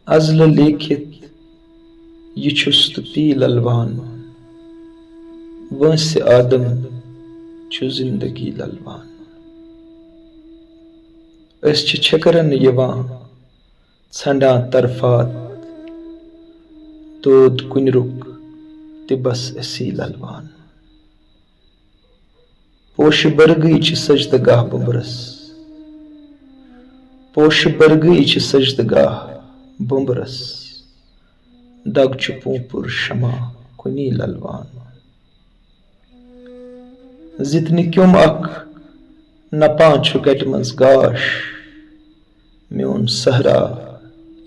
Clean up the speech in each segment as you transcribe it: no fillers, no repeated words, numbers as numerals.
अज़ल लेखित यह छुस तो P ललवान once आदम छु जिंदगी ललवान। अस छ छकरन यवां छंडां तरफात दोद कुन रुक ते बस असी ललवान। पोश बरगई छ सजदगाह बुम्बरस पोश बरगई छ सजदगाह बुम्बरस दग छ पूंपुर शमा कुनी ललवान। जितने क्युम अख नपा छु गट मंज गाश म्योन सहरा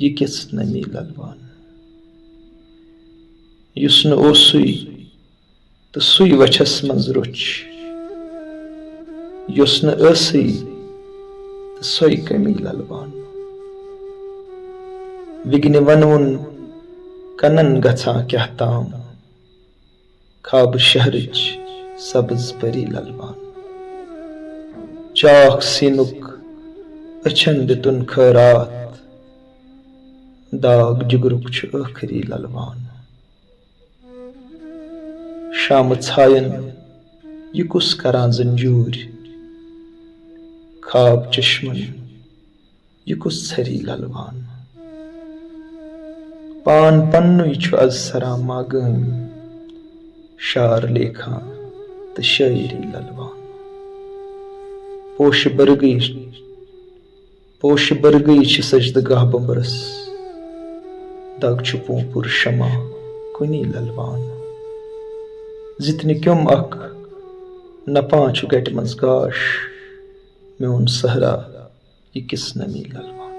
यह किस नमी ललवान। युस न ओसुई तो सुई वछस मंज रुच युस न असई तो सोई कमी ललवान। विघ्न वनवुन कनन गछा क्या ताम खाब शहरच सब्ज परी ललवान। चाख सीनुक अछन दितुन खैरात दाग जुगरुक छु आखरी ललवान। शाम छायन यह कुस करां जंजूर खाब चश्मन यह कुस छरी ललवान। पान पन्नुई छु अज सरा मागन शार लेखा तो शायरी ललवान। पोश बरगई छ सजदगाह बुम्बरस दग छु पूंपुर शमा कुनी ललवान। जितने क्युम अख नपा छु गट मंज गाश म्योन सहरा यह किस नमी ललवान।